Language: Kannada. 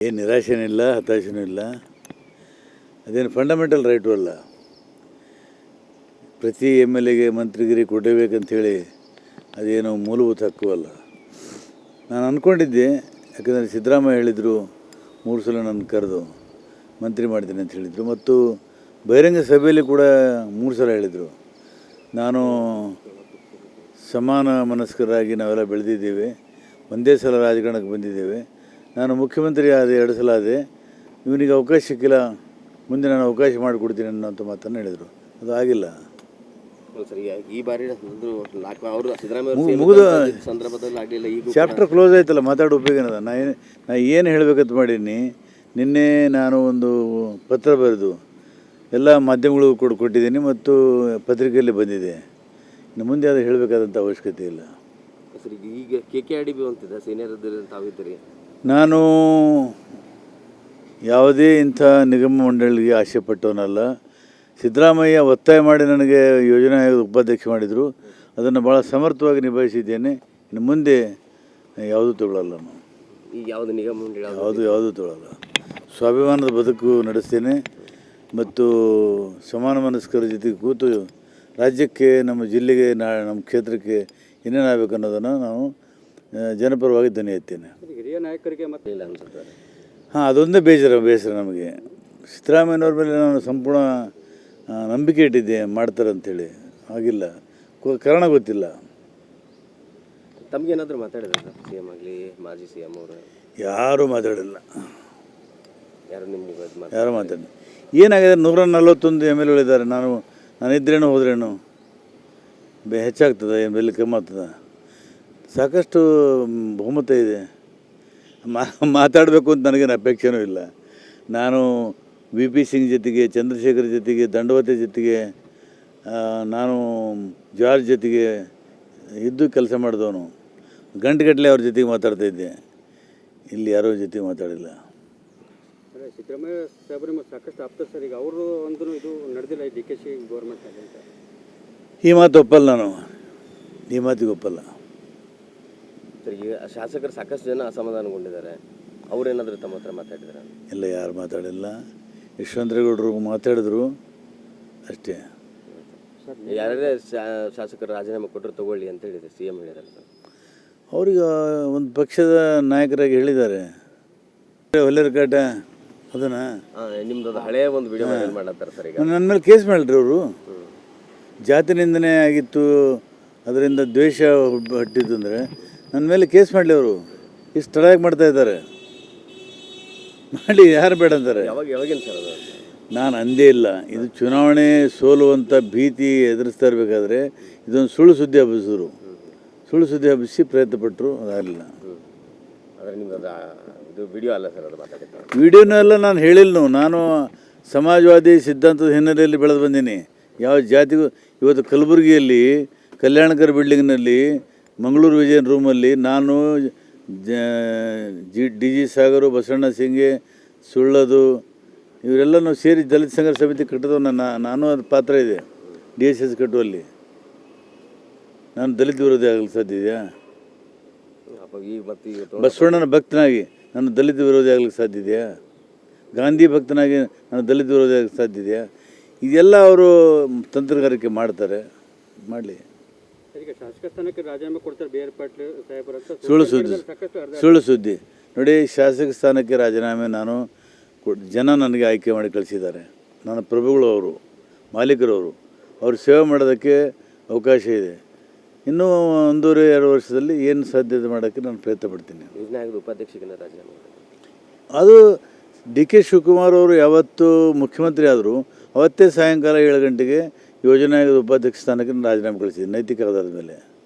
ಏನು ನಿರಾಶೆನೂ ಇಲ್ಲ, ಹತಾಶೆನೂ ಇಲ್ಲ. ಅದೇನು ಫಂಡಮೆಂಟಲ್ ರೈಟು ಅಲ್ಲ. ಪ್ರತಿ MLAಗೆ ಮಂತ್ರಿಗಿರಿ ಕೊಡಬೇಕಂಥೇಳಿ ಅದೇನು ಮೂಲಭೂತ ಹಕ್ಕು ಅಲ್ಲ. ನಾನು ಅಂದ್ಕೊಂಡಿದ್ದೆ, ಯಾಕಂದರೆ ಸಿದ್ದರಾಮಯ್ಯ ಹೇಳಿದರು 3 ಸಲ ನನ್ನ ಕರೆದು ಮಂತ್ರಿ ಮಾಡ್ತೀನಿ ಅಂತ ಹೇಳಿದರು. ಮತ್ತು ಬಹಿರಂಗ ಸಭೆಯಲ್ಲಿ ಕೂಡ 3 ಸಲ ಹೇಳಿದರು. ನಾನು ಸಮಾನ ಮನಸ್ಕರಾಗಿ ನಾವೆಲ್ಲ ಬೆಳೆದಿದ್ದೇವೆ, ಒಂದೇ ಸಲ ರಾಜಕಾರಣಕ್ಕೆ ಬಂದಿದ್ದೇವೆ. ನಾನು ಮುಖ್ಯಮಂತ್ರಿ ಆದೆ, 2 ಸಲ ಆದೆ, ಇವನಿಗೆ ಅವಕಾಶ ಸಿಕ್ಕಿಲ್ಲ, ಮುಂದೆ ನಾನು ಅವಕಾಶ ಮಾಡಿಕೊಡ್ತೀನಿ ಅನ್ನೋಂಥ ಮಾತನ್ನು ಹೇಳಿದರು. ಅದು ಆಗಿಲ್ಲ. ಸರಿ, ಈ ಬಾರಿ ಅವರು ಮುಗಿದ ಸಂದರ್ಭದಲ್ಲಿ ಆಗಲಿಲ್ಲ. ಈಗ ಚಾಪ್ಟರ್ ಕ್ಲೋಸ್ ಆಯ್ತಲ್ಲ, ಮಾತಾಡೋ ಉಪಯೋಗ ಏನದ? ನಾ ಏನು ಹೇಳಬೇಕಂತ ಮಾಡೀನಿ. ನಿನ್ನೆ ನಾನು ಒಂದು ಪತ್ರ ಬರೆದು ಎಲ್ಲ ಮಾಧ್ಯಮಗಳಿಗೂ ಕೊಟ್ಟಿದ್ದೀನಿ ಮತ್ತು ಪತ್ರಿಕೆಯಲ್ಲಿ ಬಂದಿದೆ. ಇನ್ನು ಮುಂದೆ ಅದು ಹೇಳಬೇಕಾದಂಥ ಅವಶ್ಯಕತೆ ಇಲ್ಲ. ಸರಿ, ಈಗ KKRDB ಅಂತಿದೆ, ಸೀನಿಯರ್ ತಾವಿದ್ದೀರಿ. ನಾನು ಯಾವುದೇ ಇಂಥ ನಿಗಮ ಮಂಡಳಿಗೆ ಆಸೆ ಪಟ್ಟವನಲ್ಲ. ಸಿದ್ದರಾಮಯ್ಯ ಒತ್ತಾಯ ಮಾಡಿ ನನಗೆ ಯೋಜನಾ ಆಯೋಗದ ಉಪಾಧ್ಯಕ್ಷ ಮಾಡಿದರು. ಅದನ್ನು ಭಾಳ ಸಮರ್ಥವಾಗಿ ನಿಭಾಯಿಸಿದ್ದೇನೆ. ಇನ್ನು ಮುಂದೆ ಯಾವುದೂ ತಗೊಳ್ಳಲ್ಲ. ನಾನು ಈಗ ಯಾವುದು ನಿಗಮ ಮಂಡಳಿ ಯಾವುದೂ ತಗೊಳ್ಳಲ್ಲ. ಸ್ವಾಭಿಮಾನದ ಬದುಕು ನಡೆಸ್ತೇನೆ ಮತ್ತು ಸಮಾನ ಮನಸ್ಕರ ಜೊತೆಗೆ ಕೂತು ರಾಜ್ಯಕ್ಕೆ, ನಮ್ಮ ಜಿಲ್ಲೆಗೆ, ನಮ್ಮ ಕ್ಷೇತ್ರಕ್ಕೆ ಏನೇನಾಗಬೇಕು ಅನ್ನೋದನ್ನು ನಾವು ಜನಪರವಾಗಿ ಧ್ವನಿ ಎತ್ತೇನೆ. ಹಿರಿಯ ನಾಯಕರಿಗೆ ಮತ್ತೆ ಇಲ್ಲ ಅನ್ಸುತ್ತೆ. ಅದೊಂದೇ ಬೇಸರ ನಮಗೆ. ಸಿದ್ದರಾಮಯ್ಯನವ್ರ ಮೇಲೆ ನಾನು ಸಂಪೂರ್ಣ ನಂಬಿಕೆ ಇಟ್ಟಿದ್ದೆ, ಮಾಡ್ತಾರೆ ಅಂಥೇಳಿ. ಆಗಿಲ್ಲ, ಕಾರಣ ಗೊತ್ತಿಲ್ಲ. ತಮಗೇನಾದರೂ ಮಾತಾಡಿದ್ರೆ CM ಆಗಲಿ, ಮಾಜಿ CM ಅವರು? ಯಾರೂ ಮಾತಾಡಿಲ್ಲ. ಯಾರು ಮಾತಾಡಿಲ್ಲ. ಏನಾಗಿದೆ, 141 MLAಗಳಿದ್ದಾರೆ. ನಾನು ಇದ್ರೇನು ಹೋದ್ರೇನು ಹೆಚ್ಚಾಗ್ತದೆ, ಏನು ಬೆಲೆ ಕಮ್ಮಿ ಆಗ್ತದೆ? ಸಾಕಷ್ಟು ಬಹುಮತ ಇದೆ. ಮಾತಾಡಬೇಕು ಅಂತ ನನಗೇನು ಅಪೇಕ್ಷೆನೂ ಇಲ್ಲ. ನಾನು VP ಸಿಂಗ್ ಜೊತೆಗೆ, ಚಂದ್ರಶೇಖರ್ ಜೊತೆಗೆ, ದಂಡವತಿ ಜೊತೆಗೆ, ನಾನು ಜಾರ್ಜ್ ಜೊತೆಗೆ ಇದ್ದು ಕೆಲಸ ಮಾಡಿದವನು. ಗಂಟೆಗಟ್ಟಲೆ ಅವ್ರ ಜೊತೆಗೆ ಮಾತಾಡ್ತಾಯಿದ್ದೆ. ಇಲ್ಲಿ ಯಾರೋ ಜೊತೆಗೆ ಮಾತಾಡಿಲ್ಲ. ಸಿದ್ದರಾಮಯ್ಯ ಸಾಹೇಬರು ಸಾಕಷ್ಟು ಆಪ್ತ ಸರ್. ಈಗ ಅವರು ಒಂದು ಇದು ನಡೆದಿಲ್ಲ, DKC ಗೌರ್ಮೆಂಟ್ ಅಲ್ಲಿ ಅಂತ. ಈ ಮಾತು ಒಪ್ಪಲ್ಲ. ನಾನು ಈ ಮಾತಿಗೆ ಒಪ್ಪಲ್ಲ. ಸರಿ, ಈಗ ಶಾಸಕರು ಸಾಕಷ್ಟು ಜನ ಅಸಮಾಧಾನಗೊಂಡಿದ್ದಾರೆ. ಅವರೇನಾದರೂ ತಮ್ಮ ಹತ್ರ ಮಾತಾಡಿದ್ದಾರೆ? ಇಲ್ಲ, ಯಾರು ಮಾತಾಡಿಲ್ಲ. ಯಶವಂತರೇಗೌಡರು ಮಾತಾಡಿದ್ರು ಅಷ್ಟೇ. ಯಾರೇ ಶಾಸಕರು ರಾಜೀನಾಮೆ ಕೊಟ್ಟರು ತಗೊಳ್ಳಿ ಅಂತ ಹೇಳಿದೆ, CM ಹೇಳಿದ್ದಾರೆ. ಅವ್ರಿಗೆ ಒಂದು ಪಕ್ಷದ ನಾಯಕರಾಗಿ ಹೇಳಿದ್ದಾರೆ. ಹೊಲೆರಕಾಟ ಅದನ್ನು ನಿಮ್ದು ಹಳೆಯ ಒಂದು ವಿಡಿಯೋ ಮಾಡತ್ತಾರೆ ಸರ್. ಈಗ ನನ್ನ ಮೇಲೆ ಕೇಸ್ ಮಾಡಿರಿ ಅವರು. ಜಾತಿ ನಿಂದನೆ ಆಗಿತ್ತು, ಅದರಿಂದ ದ್ವೇಷ ಹಟ್ಟಿತ್ತು ಅಂದರೆ ನನ್ನ ಮೇಲೆ ಕೇಸ್ ಮಾಡಲಿ ಅವರು. ಇಷ್ಟು ತಡವಾಗಿ ಮಾಡ್ತಾಯಿದ್ದಾರೆ. ಮಾಡಿ, ಯಾರು ಬೇಡ ಅಂತಾರೆ? ಯಾವಾಗಿನ ಸರ್ ಅದು? ನಾನು ಅಂದೇ ಇಲ್ಲ. ಇದು ಚುನಾವಣೆ ಸೋಲುವಂಥ ಭೀತಿ ಎದುರಿಸ್ತಾ ಇರಬೇಕಾದ್ರೆ ಇದೊಂದು ಸುಳ್ಳು ಸುದ್ದಿ ಹಬ್ಬಿಸಿದ್ರು. ಸುಳ್ಳು ಸುದ್ದಿ ಹಬ್ಬಿಸಿ ಪ್ರಯತ್ನಪಟ್ಟರು, ಅದಾಗಲಿಲ್ಲ. ಆದರೆ ನಿಮ್ಮದು ಇದು ವಿಡಿಯೋ ಅಲ್ಲ ಸರ್, ಅದು ಮಾತಾಡಿದ್ದು ವಿಡಿಯೋನೂ ಎಲ್ಲ ನಾನು ಹೇಳಿಲ್ಲ. ನಾನು ಸಮಾಜವಾದಿ ಸಿದ್ಧಾಂತದ ಹಿನ್ನೆಲೆಯಲ್ಲಿ ಬೆಳೆದು ಬಂದೀನಿ. ಯಾವ ಜಾತಿಗೂ ಇವತ್ತು ಕಲಬುರಗಿಯಲ್ಲಿ ಕಲ್ಯಾಣಕರ ಬಿಲ್ಡಿಂಗ್ನಲ್ಲಿ ಮಂಗಳೂರು ವಿಜಯನ್ ರೂಮಲ್ಲಿ ನಾನು DG ಸಾಗರು, ಬಸವಣ್ಣ ಸಿಂಗೆ, ಸುಳ್ಳದು ಇವರೆಲ್ಲ ನಾವು ಸೇರಿ ದಲಿತ ಸಂಘರ್ಷ ಸಮಿತಿ ಕಟ್ಟಿದವು. ನಾನು ಅದು ಪಾತ್ರ ಇದೆ. DSS ಕಟ್ಟುವಲ್ಲಿ ನಾನು ದಲಿತ ವಿರೋಧಿ ಆಗಲು ಸಾಧ್ಯ ಇದೆಯಾ? ಬಸವಣ್ಣನ ಭಕ್ತನಾಗಿ ನಾನು ದಲಿತ ವಿರೋಧಿ ಆಗಲಿಕ್ಕೆ ಸಾಧ್ಯ ಇದೆಯಾ? ಗಾಂಧಿ ಭಕ್ತನಾಗಿ ನಾನು ದಲಿತ ವಿರೋಧಿ ಆಗಲಿಕ್ಕೆ ಸಾಧ್ಯ ಇದೆಯಾ? ಇದೆಲ್ಲ ಅವರು ತಂತ್ರಗಾರಿಕೆ ಮಾಡ್ತಾರೆ, ಮಾಡಲಿ. ಈಗ ಶಾಸಕ ಸ್ಥಾನಕ್ಕೆ ರಾಜೀನಾಮೆ ಕೊಡ್ತಾರೆ BR ಪಾಟೀಲ್ ಸಾಹೇಬರು ಅಂತ ಸುಳ್ಳು ಸುದ್ದಿ. ನೋಡಿ, ಶಾಸಕ ಸ್ಥಾನಕ್ಕೆ ರಾಜೀನಾಮೆ ನಾನು ಜನ ನನಗೆ ಆಯ್ಕೆ ಮಾಡಿ ಕಳಿಸಿದ್ದಾರೆ. ನನ್ನ ಪ್ರಭುಗಳು ಅವರು, ಮಾಲೀಕರವರು. ಅವರು ಸೇವೆ ಮಾಡೋದಕ್ಕೆ ಅವಕಾಶ ಇದೆ. ಇನ್ನೂ 1.5-2 ವರ್ಷದಲ್ಲಿ ಏನು ಸಾಧ್ಯತೆ ಮಾಡೋಕ್ಕೆ ನಾನು ಪ್ರಯತ್ನ ಪಡ್ತೀನಿ. ಉಪಾಧ್ಯಕ್ಷಕ್ಕೆ ರಾಜೀನಾಮೆ ಅದು DK ಶಿವಕುಮಾರ್ ಅವರು ಯಾವತ್ತು ಮುಖ್ಯಮಂತ್ರಿ ಆದರೂ ಅವತ್ತೇ ಸಾಯಂಕಾಲ 7 ಗಂಟೆಗೆ ಯೋಜನಾ ಆಯೋಗದ ಉಪಾಧ್ಯಕ್ಷ ಸ್ಥಾನಕ್ಕೆ ರಾಜೀನಾಮೆ ಕಳಿಸಿದ್ದೀನಿ, ನೈತಿಕ ಆಧಾರದ ಮೇಲೆ.